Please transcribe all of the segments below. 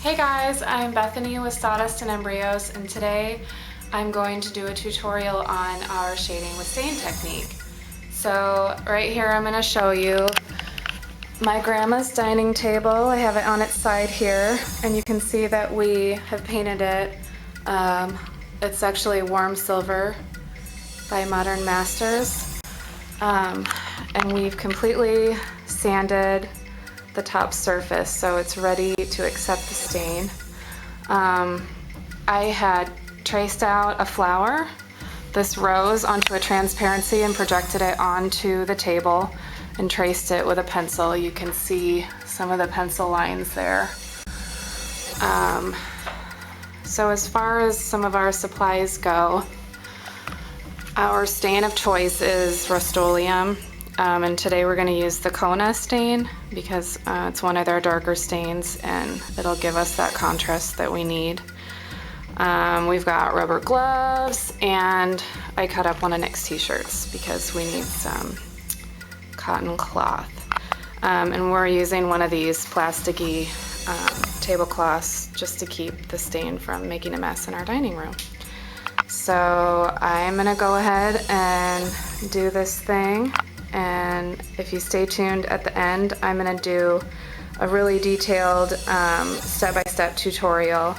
Hey guys, I'm Bethany with Sawdust and Embryos, and today I'm going to do a tutorial on our shading with stain technique. So right here I'm going to show you my grandma's dining table. I have it on its side here, and you can see that we have painted it. It's actually warm silver by Modern Masters, and we've completely sanded the top surface so it's ready to accept the stain. I had traced out a flower, this rose, onto a transparency and projected it onto the table and traced it with a pencil. You can see some of the pencil lines there. So as far as some of our supplies go, our stain of choice is Rust-Oleum. And today we're going to use the Kona stain because it's one of their darker stains and it'll give us that contrast that we need. We've got rubber gloves, and I cut up one of Nick's t-shirts because we need some cotton cloth. And we're using one of these plasticky tablecloths just to keep the stain from making a mess in our dining room. So I'm going to go ahead and do this thing. And if you stay tuned at the end, I'm going to do a really detailed step-by-step tutorial.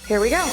Here we go.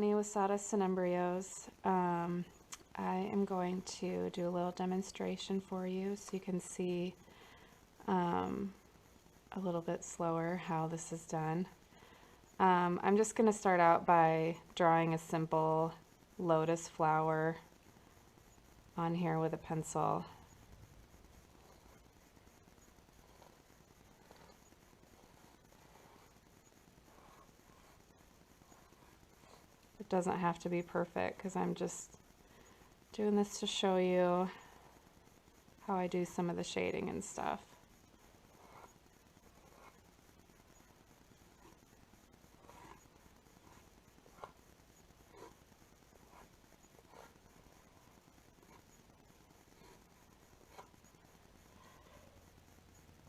Peony Wasata Cynimbrios. I am going to do a little demonstration for you so you can see a little bit slower how this is done. I'm just going to start out by drawing a simple lotus flower on here with a pencil. It doesn't have to be perfect because I'm just doing this to show you how I do some of the shading and stuff.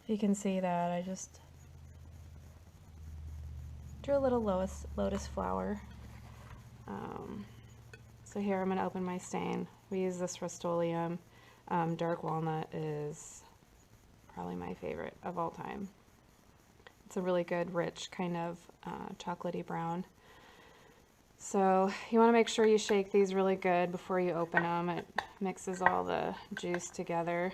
You can see that I just drew a little lotus flower. So here I'm going to open my stain. We use this Rust-Oleum. Dark walnut is probably my favorite of all time. It's a really good, rich, kind of chocolatey brown. So you want to make sure you shake these really good before you open them. It mixes all the juice together.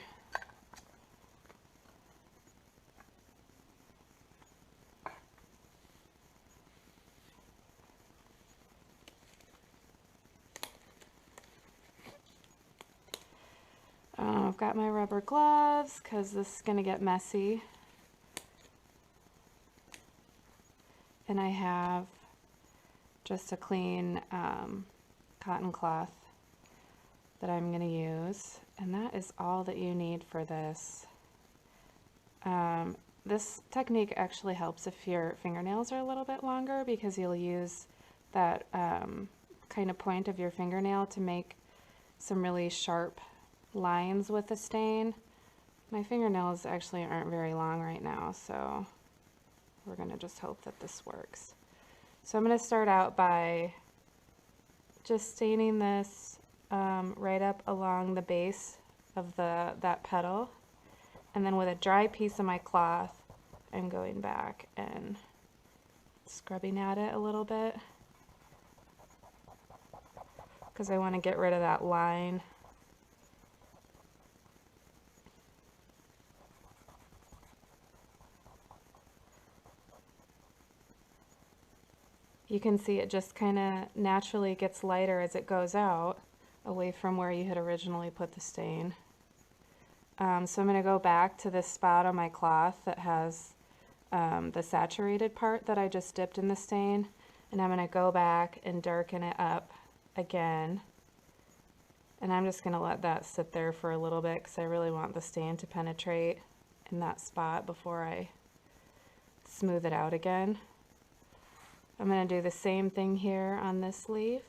I've got my rubber gloves because this is going to get messy. And I have just a clean cotton cloth that I'm going to use. And that is all that you need for this. This technique actually helps if your fingernails are a little bit longer because you'll use that kind of point of your fingernail to make some really sharp lines with the stain. My fingernails actually aren't very long right now, so we're going to just hope that this works. So I'm going to start out by just staining this right up along the base of that petal, and then with a dry piece of my cloth I'm going back and scrubbing at it a little bit because I want to get rid of that line. You can see it just kind of naturally gets lighter as it goes out away from where you had originally put the stain. So I'm going to go back to this spot on my cloth that has the saturated part that I just dipped in the stain, and I'm going to go back and darken it up again. And I'm just going to let that sit there for a little bit because I really want the stain to penetrate in that spot before I smooth it out again. I'm going to do the same thing here on this leaf.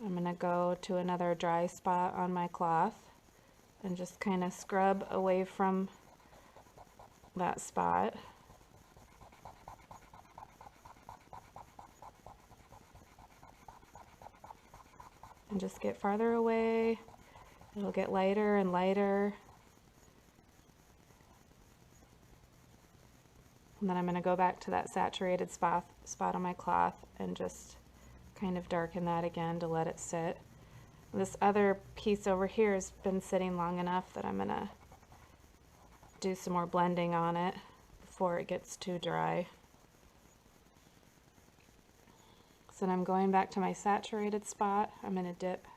I'm going to go to another dry spot on my cloth and just kind of scrub away from that spot. And just get farther away. It'll get lighter and lighter. And then I'm going to go back to that saturated spot on my cloth and just kind of darken that again to let it sit. This other piece over here has been sitting long enough that I'm going to do some more blending on it before it gets too dry. So then I'm going back to my saturated spot. I'm going to dip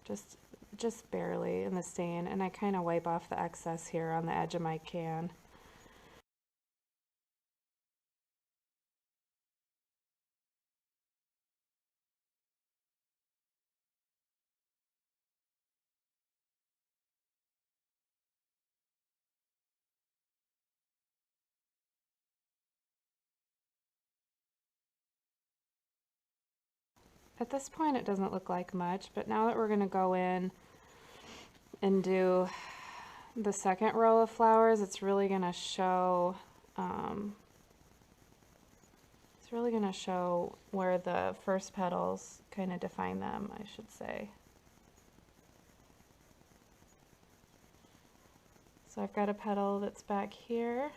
just barely in the stain, and I kind of wipe off the excess here on the edge of my can. At this point it doesn't look like much, but now that we're going to go in and do the second row of flowers, it's really going to show where the first petals kind of define them, I should say. So I've got a petal that's back here.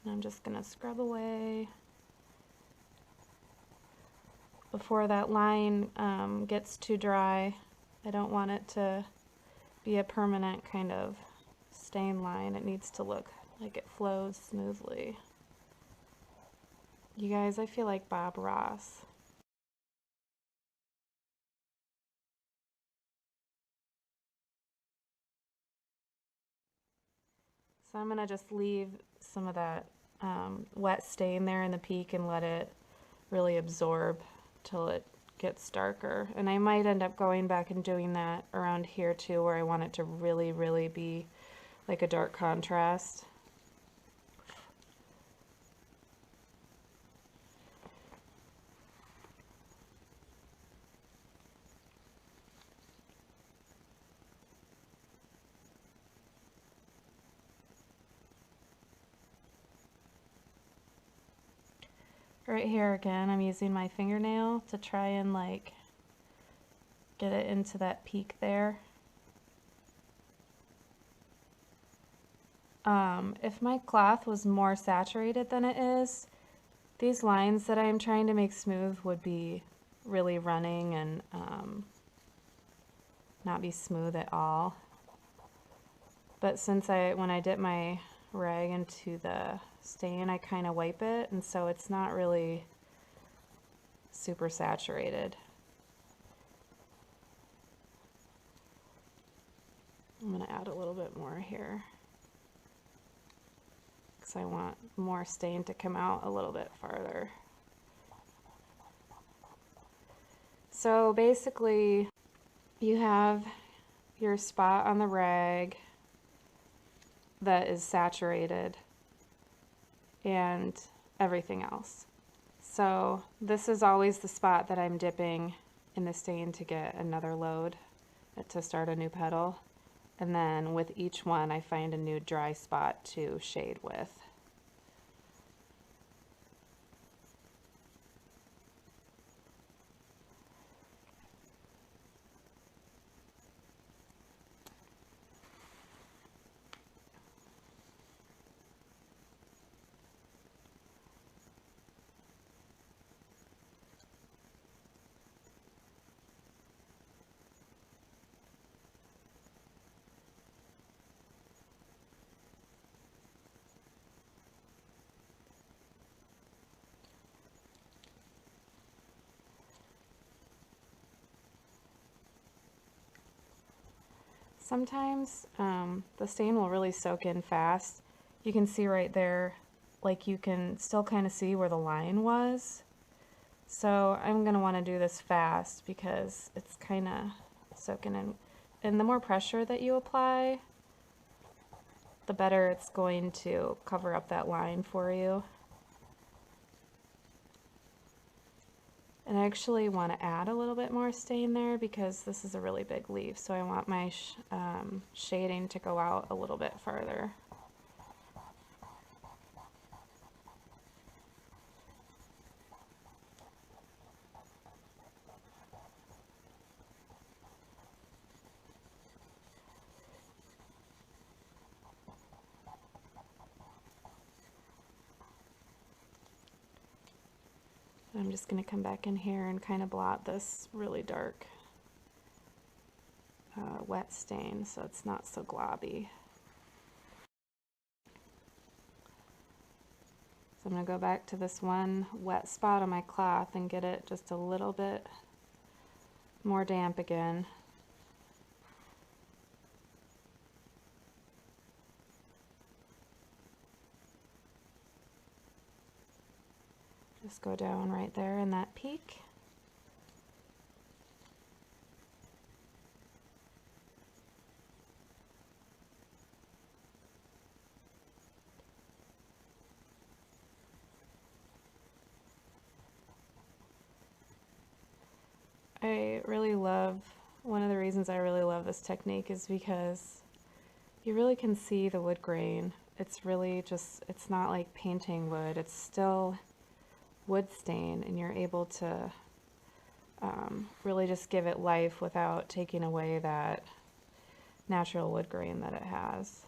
And I'm just gonna scrub away before that line gets too dry. I don't want it to be a permanent kind of stain line. It needs to look like it flows smoothly. You guys, I feel like Bob Ross. So I'm gonna just leave some of that wet stain there in the peak and let it really absorb till it gets darker. And I might end up going back and doing that around here too, where I want it to really, really be like a dark contrast. Right here again, I'm using my fingernail to try and like get it into that peak there. If my cloth was more saturated than it is, these lines that I'm trying to make smooth would be really running and not be smooth at all. But since when I dip my rag into the stain, I kind of wipe it, and so it's not really super saturated. I'm going to add a little bit more here because I want more stain to come out a little bit farther. So basically, you have your spot on the rag that is saturated and everything else. So this is always the spot that I'm dipping in the stain to get another load to start a new petal. And then with each one, I find a new dry spot to shade with. Sometimes the stain will really soak in fast. You can see right there, like you can still kind of see where the line was. So I'm going to want to do this fast because it's kind of soaking in. And the more pressure that you apply, the better it's going to cover up that line for you. And I actually want to add a little bit more stain there because this is a really big leaf, so I want my shading to go out a little bit farther. I'm just going to come back in here and kind of blot this really dark wet stain so it's not so globby. So I'm going to go back to this one wet spot on my cloth and get it just a little bit more damp again. Just go down right there in that peak. One of the reasons I really love this technique is because you really can see the wood grain. It's really just, it's not like painting wood, it's still wood stain, and you're able to really just give it life without taking away that natural wood grain that it has.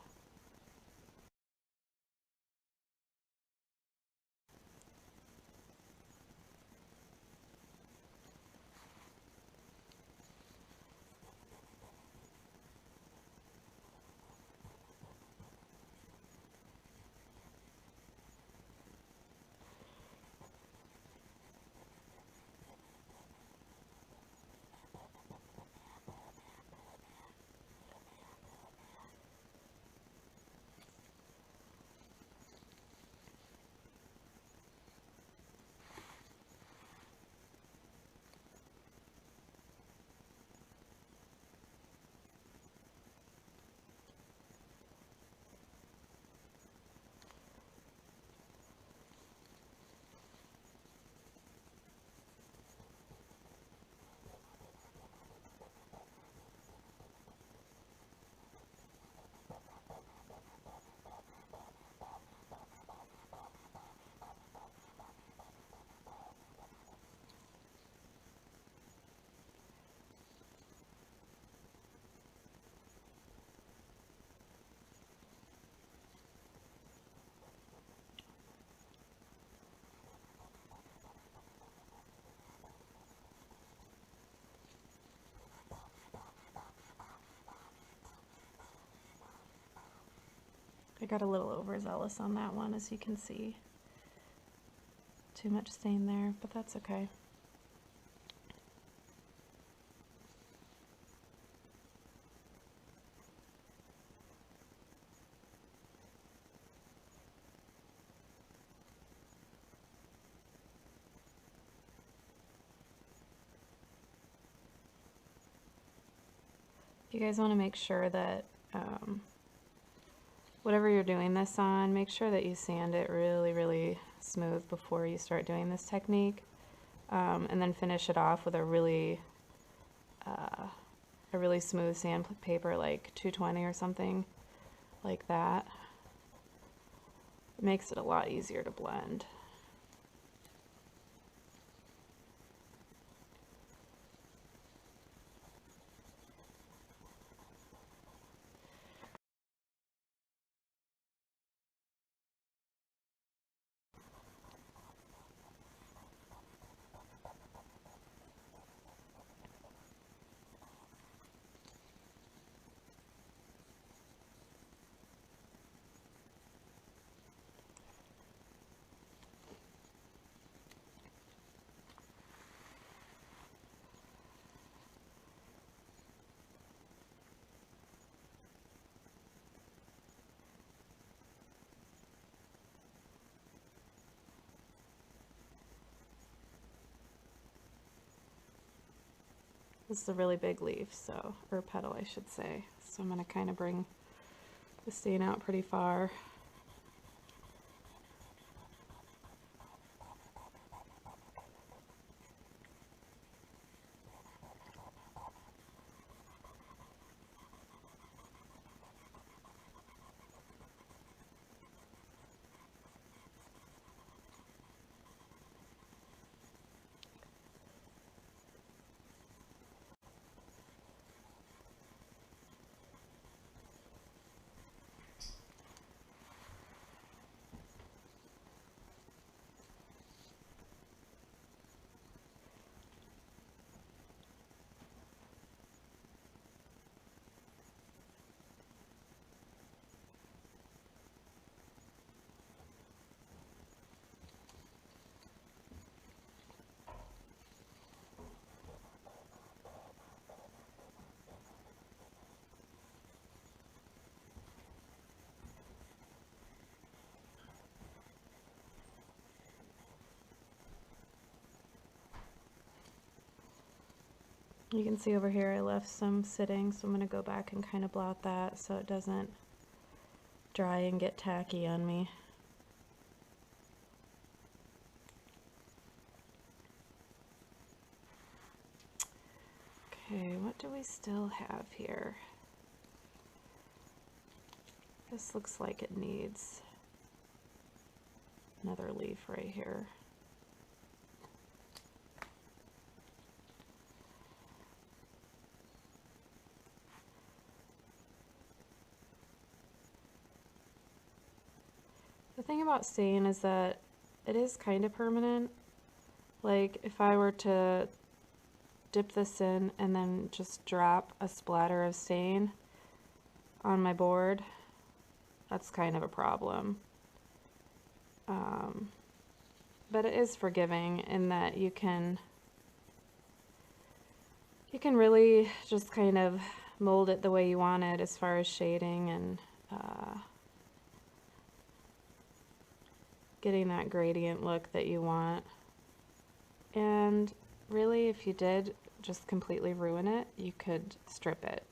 got a little overzealous on that one, as you can see. Too much stain there, but that's okay. You guys want to make sure that whatever you're doing this on, make sure that you sand it really, really smooth before you start doing this technique, and then finish it off with a really smooth sandpaper, like 220 or something like that. It makes it a lot easier to blend. This is a really big leaf, so, or petal I should say. So I'm going to kind of bring the stain out pretty far. You can see over here I left some sitting, so I'm going to go back and kind of blot that so it doesn't dry and get tacky on me. Okay, what do we still have here? This looks like it needs another leaf right here. The thing about stain is that it is kind of permanent. Like if I were to dip this in and then just drop a splatter of stain on my board, that's kind of a problem. But it is forgiving in that you can really just kind of mold it the way you want it as far as shading and getting that gradient look that you want. And really, if you did just completely ruin it, you could strip it.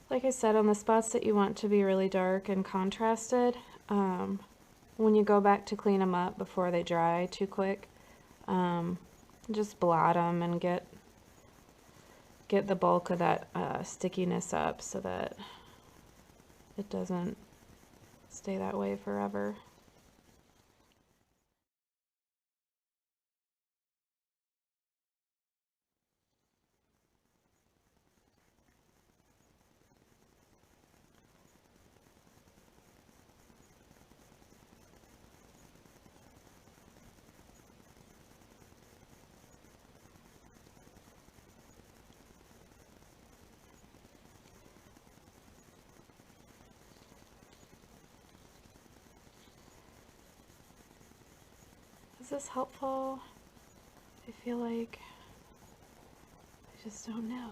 Like I said, on the spots that you want to be really dark and contrasted, when you go back to clean them up before they dry too quick, Just blot them and get the bulk of that stickiness up so that it doesn't stay that way forever. Is this helpful? I feel like I just don't know.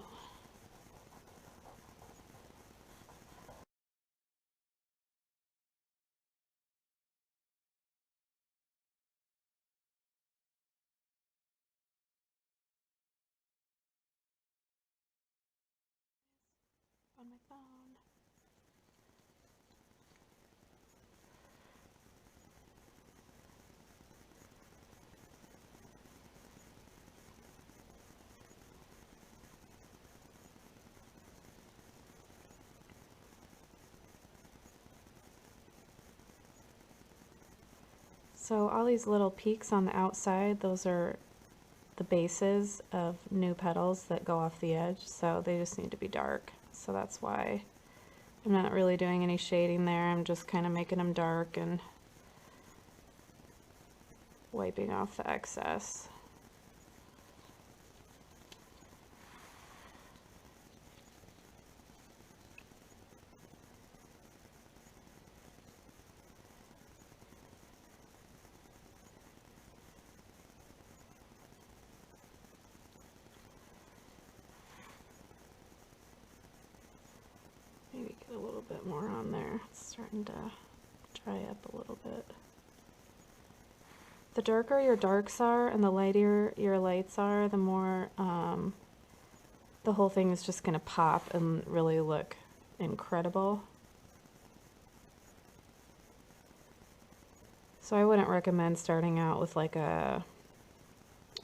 On my phone. So all these little peaks on the outside, those are the bases of new petals that go off the edge, so they just need to be dark. So that's why I'm not really doing any shading there. I'm just kind of making them dark and wiping off the excess. Maybe get a little bit more on there. It's starting to dry up a little bit. The darker your darks are and the lighter your lights are, the more the whole thing is just going to pop and really look incredible. So I wouldn't recommend starting out with like a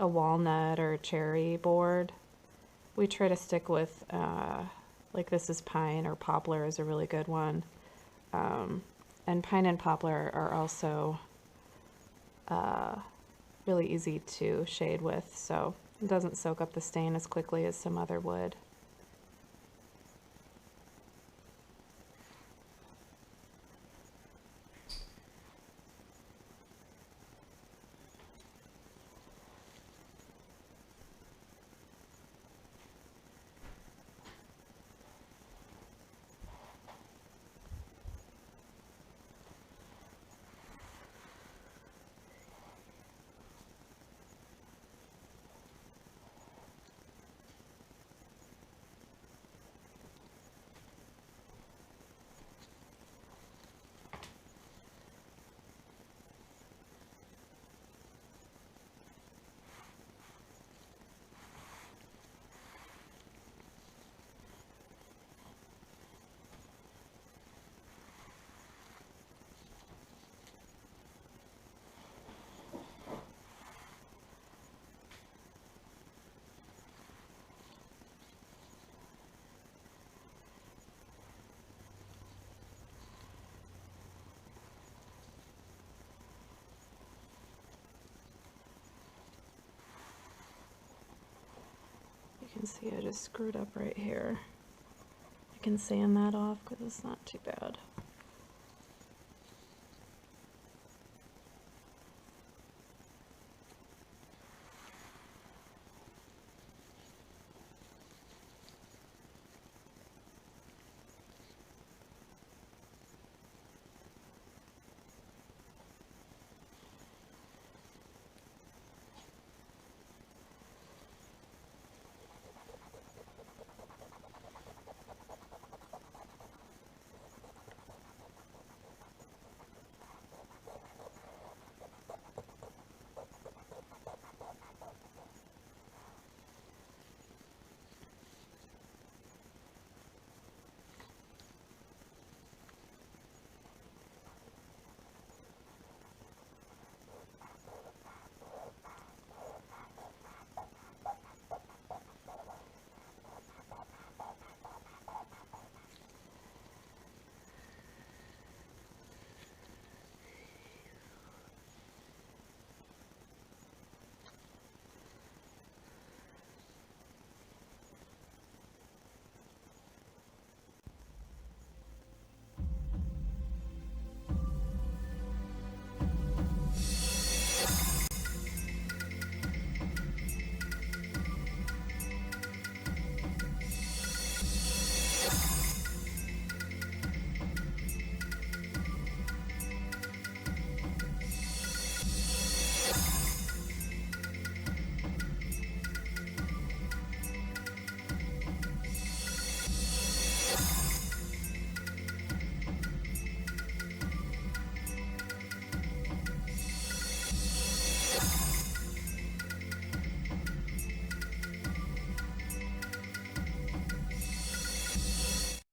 walnut or cherry board. We try to stick with like this is pine, or poplar is a really good one. And pine and poplar are also really easy to shade with, so it doesn't soak up the stain as quickly as some other would. You can see I just screwed up right here. I can sand that off because it's not too bad.